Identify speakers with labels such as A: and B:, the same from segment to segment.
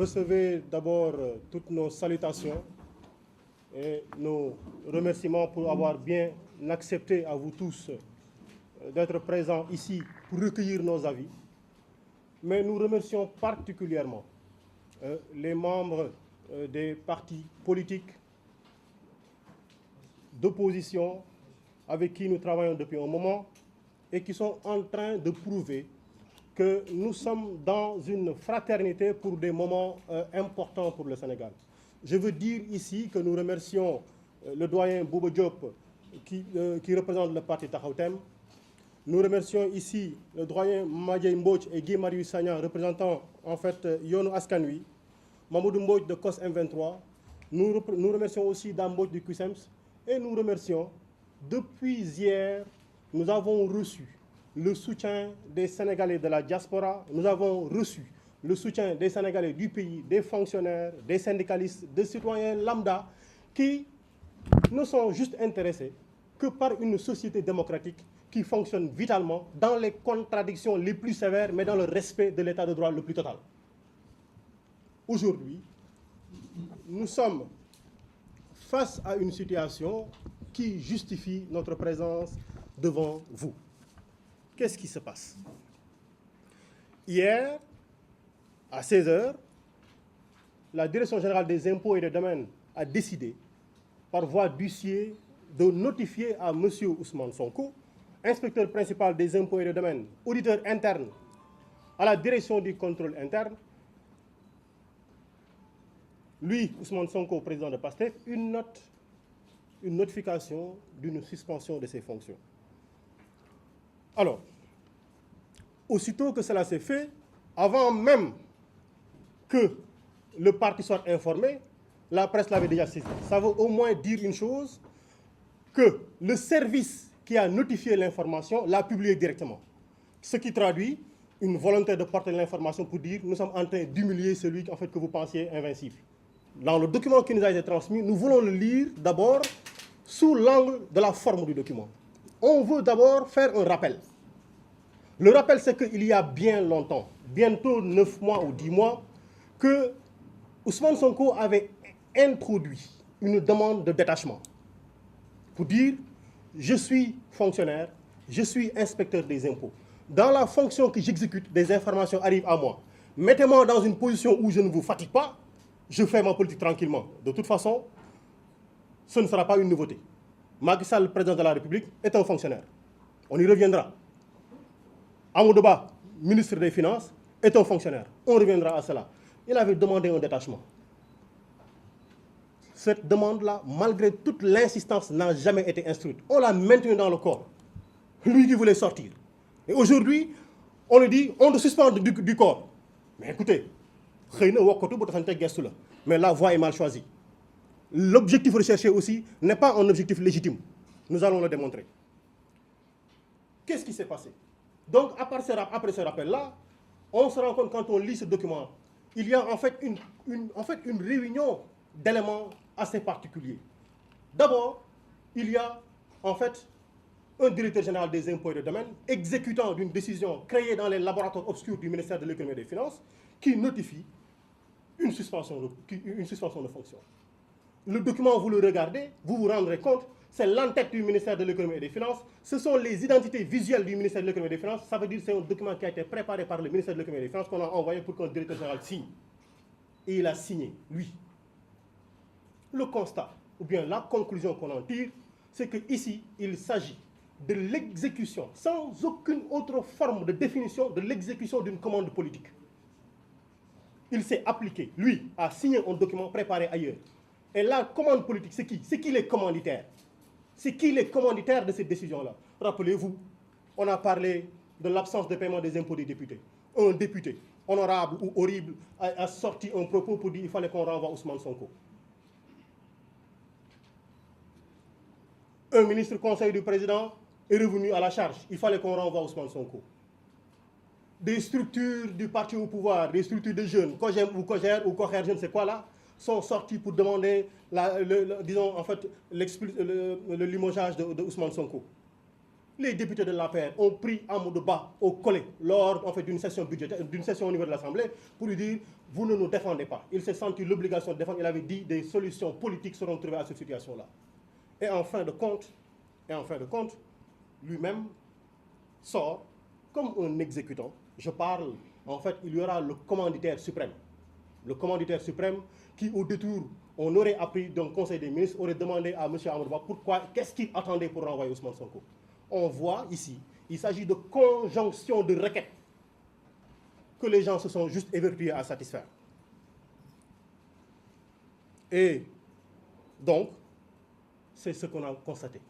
A: recevez d'abord toutes nos salutations et nos remerciements pour avoir bien accepté à vous tous d'être présents ici pour recueillir nos avis. Mais nous remercions particulièrement les membres des partis politiques d'opposition avec qui nous travaillons depuis un moment et qui sont en train de prouver que nous sommes dans une fraternité pour des moments importants pour le Sénégal. Je veux dire ici que nous remercions le doyen Bouba Diop qui représente le parti Taxawu Thème. Nous remercions ici le doyen Madiaye Mbodj et Guy Marius Sagna, représentant en fait Yoonu Askan Wi, Mamadou Mbodj de COS M23. Nous remercions aussi Dame Mbodj du CUSEMS et nous remercions, depuis hier, nous avons reçu le soutien des Sénégalais de la diaspora, nous avons reçu le soutien des Sénégalais du pays, des fonctionnaires, des syndicalistes, des citoyens lambda qui ne sont juste intéressés que par une société démocratique qui fonctionne vitalement dans les contradictions les plus sévères, mais dans le respect de l'état de droit le plus total. Aujourd'hui, nous sommes face à une situation qui justifie notre présence devant vous. Qu'est-ce qui se passe? Hier, à 16h, la Direction générale des impôts et des domaines a décidé, par voie d'huissier, de notifier à M. Ousmane Sonko, inspecteur principal des impôts et des domaines, auditeur interne à la direction du contrôle interne, lui, Ousmane Sonko, président de PASTEF, une notification d'une suspension de ses fonctions. Alors, aussitôt que cela s'est fait, avant même que le parti soit informé, la presse l'avait déjà saisi. Ça veut au moins dire une chose, que le service qui a notifié l'information l'a publié directement. Ce qui traduit une volonté de porter l'information pour dire nous sommes en train d'humilier celui en fait, que vous pensiez invincible. Dans le document qui nous a été transmis, nous voulons le lire d'abord sous l'angle de la forme du document. On veut d'abord faire un rappel. Le rappel, c'est qu'il y a bien longtemps, bientôt 9 mois ou 10 mois, que Ousmane Sonko avait introduit une demande de détachement pour dire je suis fonctionnaire, je suis inspecteur des impôts. Dans la fonction que j'exécute, des informations arrivent à moi. Mettez-moi dans une position où je ne vous fatigue pas, je fais ma politique tranquillement. De toute façon, ce ne sera pas une nouveauté. Macky Sall, le président de la République, est un fonctionnaire. On y reviendra. Amadou Ba, ministre des Finances, est un fonctionnaire. On reviendra à cela. Il avait demandé un détachement. Cette demande-là, malgré toute l'insistance, n'a jamais été instruite. On l'a maintenue dans le corps. Lui qui voulait sortir. Et aujourd'hui, on lui dit, on te suspend du corps. Mais écoutez, mais la voie est mal choisie. L'objectif recherché aussi n'est pas un objectif légitime. Nous allons le démontrer. Qu'est-ce qui s'est passé? Donc, après ce rappel-là, on se rend compte quand on lit ce document, il y a en fait une réunion d'éléments assez particuliers. D'abord, il y a en fait un directeur général des impôts et des domaines exécutant d'une décision créée dans les laboratoires obscurs du ministère de l'économie et des finances qui notifie une suspension de fonction. Le document, vous le regardez, vous vous rendrez compte, c'est l'entête du ministère de l'économie et des finances, ce sont les identités visuelles du ministère de l'économie et des finances, ça veut dire que c'est un document qui a été préparé par le ministère de l'économie et des finances qu'on a envoyé pour qu'un directeur général signe. Et il a signé, lui. Le constat, ou bien la conclusion qu'on en tire, c'est qu'ici, il s'agit de l'exécution, sans aucune autre forme de définition, de l'exécution d'une commande politique. Il s'est appliqué, lui, à signer un document préparé ailleurs. Et la commande politique, c'est qui? C'est qui les commanditaires? C'est qui les commanditaires de cette décision-là? Rappelez-vous, on a parlé de l'absence de paiement des impôts des députés. Un député, honorable ou horrible, a sorti un propos pour dire qu'il fallait qu'on renvoie Ousmane Sonko. Un ministre conseil du président est revenu à la charge. Il fallait qu'on renvoie Ousmane Sonko. Des structures du parti au pouvoir, des structures de jeunes, COGEM ou COGER ou COGER, je ne sais quoi là, sont sortis pour demander, disons, en fait, le limogeage de Ousmane Sonko. Les députés de l'APR ont pris Amadou Ba au collet lors en fait, d'une session budgétaire, d'une session au niveau de l'Assemblée pour lui dire vous ne nous défendez pas. Il s'est senti l'obligation de défendre. Il avait dit des solutions politiques seront trouvées à cette situation-là. Et en fin de compte, lui-même sort comme un exécutant. Je parle, en fait, il y aura le commanditaire suprême. Le commanditaire suprême qui, au détour, on aurait appris d'un conseil des ministres, aurait demandé à M. Amadou Ba pourquoi, qu'est-ce qu'il attendait pour renvoyer Ousmane Sonko. On voit ici, il s'agit de conjonction de requêtes que les gens se sont juste évertués à satisfaire. Et donc, c'est ce qu'on a constaté.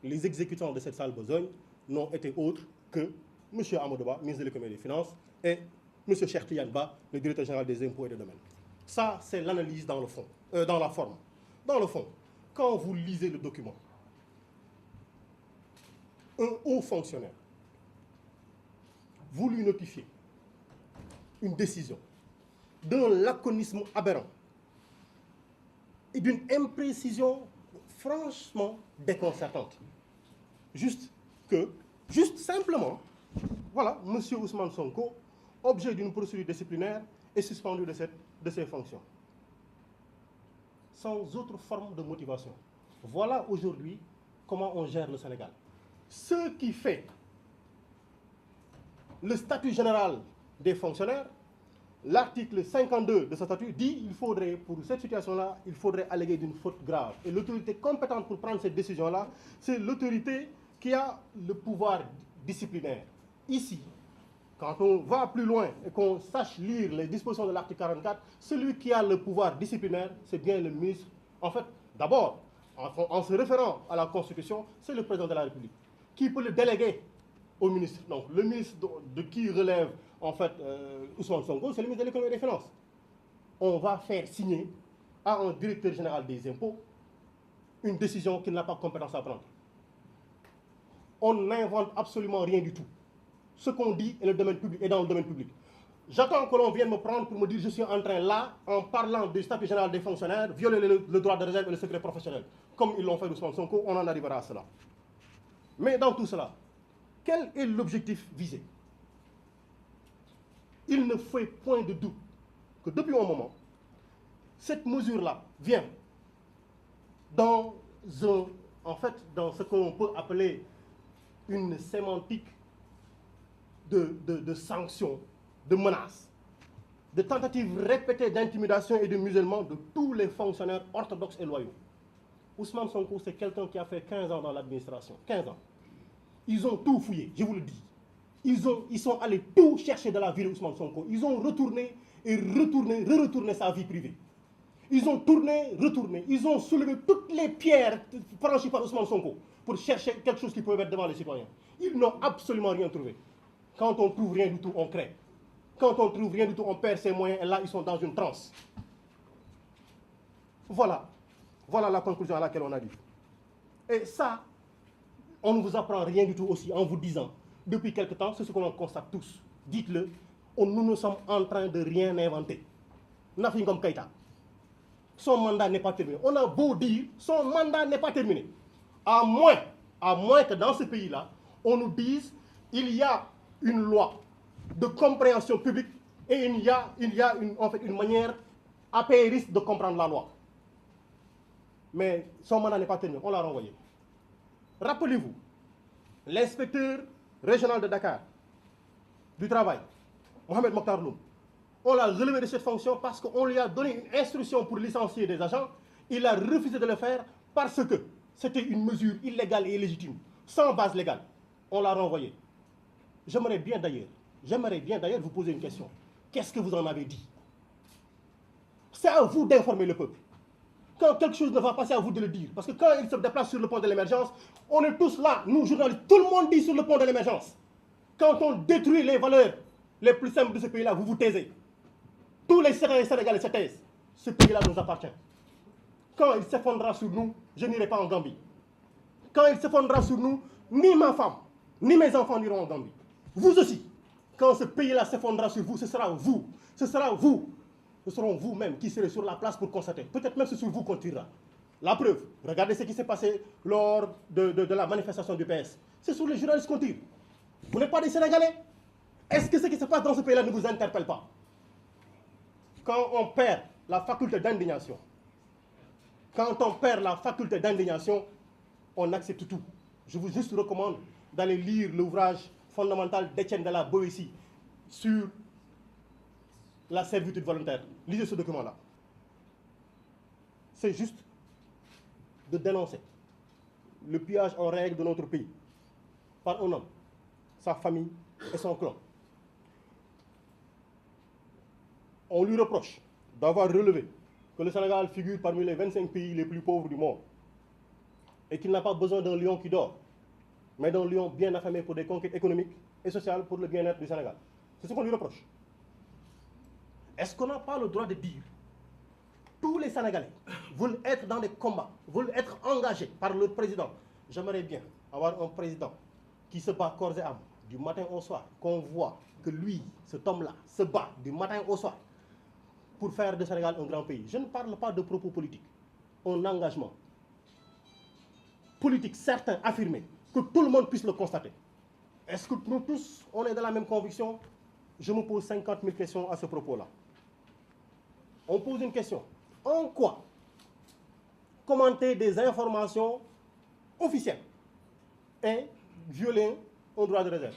A: Les exécutants de cette sale besogne n'ont été autres que M. Amadou Ba, ministre de l'économie et des finances, et M. Cheikh Tidiane Ba, le directeur général des impôts et des domaines. Ça, c'est l'analyse dans le fond, dans la forme. Dans le fond, quand vous lisez le document, un haut fonctionnaire vous lui notifiez une décision d'un laconisme aberrant et d'une imprécision franchement déconcertante. Juste simplement, voilà, M. Ousmane Sonko, objet d'une procédure disciplinaire, est suspendu de ses fonctions. Sans autre forme de motivation. Voilà aujourd'hui comment on gère le Sénégal. Ce qui fait le statut général des fonctionnaires, l'article 52 de ce statut dit qu'il faudrait, pour cette situation-là, il faudrait alléguer d'une faute grave. Et l'autorité compétente pour prendre cette décision-là, c'est l'autorité qui a le pouvoir disciplinaire. Ici, quand on va plus loin et qu'on sache lire les dispositions de l'article 44, celui qui a le pouvoir disciplinaire, c'est bien le ministre. En fait, d'abord, en se référant à la Constitution, c'est le président de la République qui peut le déléguer au ministre. Donc, le ministre de qui relève, en fait, Ousmane Sonko, c'est le ministre de l'économie et des finances. On va faire signer à un directeur général des impôts une décision qu'il n'a pas compétence à prendre. On n'invente absolument rien du tout. Ce qu'on dit est dans le domaine public. J'attends que l'on vienne me prendre pour me dire je suis en train là, en parlant du statut général des fonctionnaires, violer le droit de réserve et le secret professionnel. Comme ils l'ont fait Ousmane Sonko, on en arrivera à cela. Mais dans tout cela, quel est l'objectif visé? Il ne fait point de doute que depuis un moment, cette mesure-là vient dans ce qu'on peut appeler une sémantique de sanctions, de menaces, de tentatives répétées d'intimidation et de musellement de tous les fonctionnaires orthodoxes et loyaux. Ousmane Sonko, c'est quelqu'un qui a fait 15 ans dans l'administration. 15 ans. Ils ont tout fouillé, je vous le dis. Ils sont allés tout chercher dans la vie d'Ousmane Sonko. Ils ont retourné et retourné sa vie privée. Ils ont tourné, retourné. Ils ont soulevé toutes les pierres franchies par Ousmane Sonko pour chercher quelque chose qui pouvait mettre devant les citoyens. Ils n'ont absolument rien trouvé. Quand on trouve rien du tout, on crée. Quand on trouve rien du tout, on perd ses moyens et là, ils sont dans une transe. Voilà la conclusion à laquelle on arrive. Et ça, on ne vous apprend rien du tout aussi en vous disant, depuis quelque temps, c'est ce que l'on constate tous. Dites-le, nous ne sommes en train de rien inventer. Nafi Ngom Keïta, son mandat n'est pas terminé. On a beau dire, son mandat n'est pas terminé. À moins que dans ce pays-là, on nous dise, il y a une loi de compréhension publique et il y a une manière apériste de comprendre la loi. Mais son mandat n'est pas terminé, on l'a renvoyé. Rappelez-vous, l'inspecteur régional de Dakar du travail, Mohamed Mokhtar Loum, on l'a relevé de cette fonction parce qu'on lui a donné une instruction pour licencier des agents. Il a refusé de le faire parce que c'était une mesure illégale et illégitime, sans base légale. On l'a renvoyé. J'aimerais bien d'ailleurs vous poser une question. Qu'est-ce que vous en avez dit? C'est à vous d'informer le peuple. Quand quelque chose ne va pas, c'est à vous de le dire. Parce que quand il se déplace sur le pont de l'émergence, on est tous là, nous journalistes, tout le monde dit sur le pont de l'émergence. Quand on détruit les valeurs les plus simples de ce pays-là, vous vous taisez. Tous les Sénégalais se taisent. Ce pays-là nous appartient. Quand il s'effondrera sur nous, je n'irai pas en Gambie. Quand il s'effondrera sur nous, ni ma femme, ni mes enfants n'iront en Gambie. Vous aussi, quand ce pays-là s'effondrera sur vous, ce sera vous. Ce seront vous-même qui serez sur la place pour constater. Peut-être même c'est sur vous qu'on tirera. La preuve, regardez ce qui s'est passé lors de la manifestation du PS. C'est sur les journalistes qu'on tire. Vous n'êtes pas des Sénégalais? Est-ce que ce qui se passe dans ce pays-là ne vous interpelle pas? quand on perd la faculté d'indignation, on accepte tout. Je vous juste recommande d'aller lire l'ouvrage fondamental d'Étienne de la Boétie sur la servitude volontaire. Lisez ce document-là. C'est juste de dénoncer le pillage en règle de notre pays par un homme, sa famille et son clan. On lui reproche d'avoir relevé que le Sénégal figure parmi les 25 pays les plus pauvres du monde et qu'il n'a pas besoin d'un lion qui dort, mais d'un lion bien affamé pour des conquêtes économiques et sociales pour le bien-être du Sénégal. C'est ce qu'on lui reproche. Est-ce qu'on n'a pas le droit de dire tous les Sénégalais veulent être dans des combats, veulent être engagés par le président? J'aimerais bien avoir un président qui se bat corps et âme du matin au soir, qu'on voit que lui, cet homme-là, se bat du matin au soir pour faire de Sénégal un grand pays. Je ne parle pas de propos politiques, un engagement politique certain, affirmé, que tout le monde puisse le constater. Est-ce que nous tous, on est dans la même conviction? Je me pose 50 000 questions à ce propos-là. On pose une question. En quoi commenter des informations officielles et violer un droit de réserve?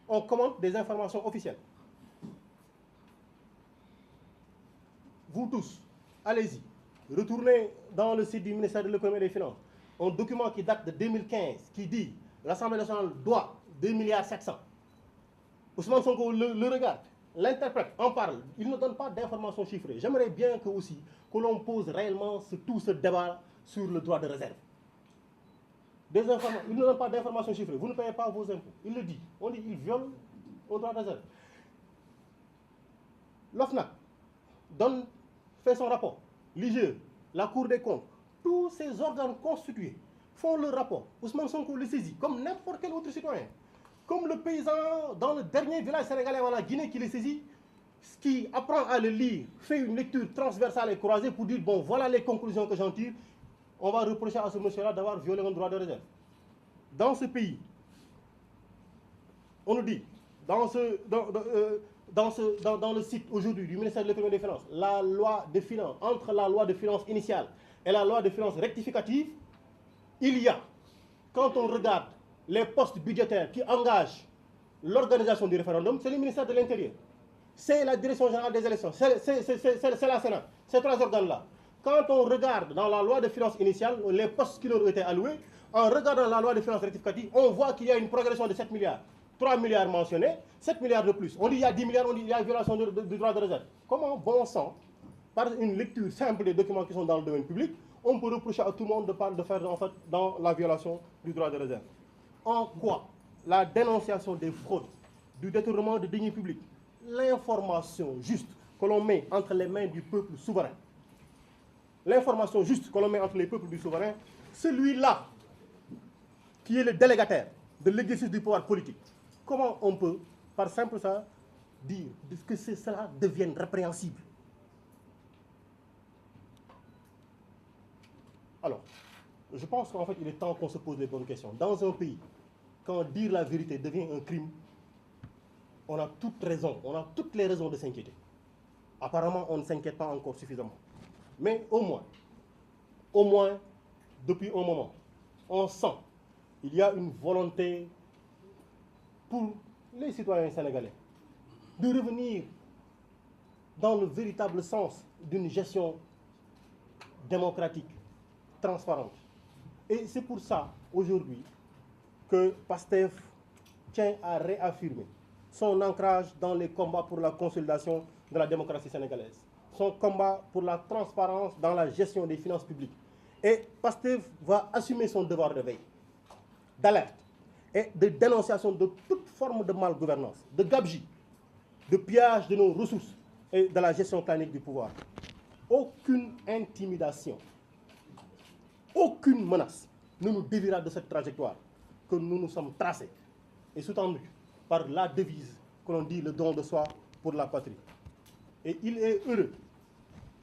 A: On commente des informations officielles. Vous tous, allez-y, retournez dans le site du ministère de l'économie et des finances. Un document qui date de 2015 qui dit l'Assemblée nationale doit 2,7 milliards. Ousmane Sonko le regarde, l'interprète, en parle. Il ne donne pas d'informations chiffrées. J'aimerais bien que aussi que l'on pose réellement tout ce débat sur le droit de réserve. Il ne donne pas d'informations chiffrées. Vous ne payez pas vos impôts. Il le dit. On dit qu'il viole au droit de réserve. L'OFNAC fait son rapport. L'IGE, la Cour des comptes, tous ces organes constitués font le rapport. Ousmane Sonko le saisit comme n'importe quel autre citoyen. Comme le paysan dans le dernier village sénégalais en la Guinée qui le saisit, qui apprend à le lire, fait une lecture transversale et croisée pour dire, bon, voilà les conclusions que j'en tire, on va reprocher à ce monsieur-là d'avoir violé un droit de réserve. Dans ce pays, on nous dit, dans le site aujourd'hui du ministère de l'économie et des finances, la loi de finances, entre la loi de finances initiale et la loi de finances rectificative, il y a, quand on regarde les postes budgétaires qui engagent l'organisation du référendum, c'est le ministère de l'Intérieur, c'est la Direction générale des élections, c'est la Sénat, ces trois organes-là. Quand on regarde dans la loi de finances initiale les postes qui leur ont été alloués, en regardant la loi de finances rectificative, on voit qu'il y a une progression de 7 milliards. 3 milliards mentionnés, 7 milliards de plus. On dit qu'il y a 10 milliards, on dit qu'il y a violation du droit de réserve. Comment, bon sang, par une lecture simple des documents qui sont dans le domaine public, on peut reprocher à tout le monde de faire en fait dans la violation du droit de réserve? En quoi la dénonciation des fraudes, du détournement de deniers publics, l'information juste que l'on met entre les mains du peuple souverain, l'information juste que l'on met entre les peuples du souverain, celui-là qui est le délégataire de l'exercice du pouvoir politique, comment on peut, par simple ça, dire que cela devienne répréhensible? Alors, je pense qu'en fait, il est temps qu'on se pose les bonnes questions. Dans un pays, quand dire la vérité devient un crime, on a toute raison, on a toutes les raisons de s'inquiéter. Apparemment, on ne s'inquiète pas encore suffisamment. Mais au moins, depuis un moment, on sent qu'il y a une volonté pour les citoyens sénégalais de revenir dans le véritable sens d'une gestion démocratique, transparente. Et c'est pour ça, aujourd'hui, que PASTEF tient à réaffirmer son ancrage dans les combats pour la consolidation de la démocratie sénégalaise, son combat pour la transparence dans la gestion des finances publiques. Et PASTEF va assumer son devoir de veille, d'alerte et de dénonciation de toute forme de malgouvernance, de gabegie, de pillage de nos ressources et de la gestion clanique du pouvoir. Aucune intimidation, aucune menace ne nous déviera de cette trajectoire que nous nous sommes tracés et sous-tendus par la devise que l'on dit le don de soi pour la patrie. Et il est heureux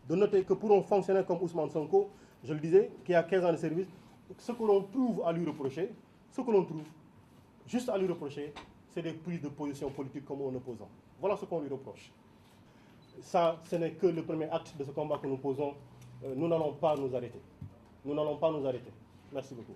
A: de noter que pour un fonctionnaire comme Ousmane Sonko, je le disais, qui a 15 ans de service, ce que l'on trouve à lui reprocher, ce que l'on trouve juste à lui reprocher, c'est des prises de position politique comme un opposant. Voilà ce qu'on lui reproche. Ça, ce n'est que le premier acte de ce combat que nous posons. Nous n'allons pas nous arrêter. Nous n'allons pas nous arrêter. Merci beaucoup.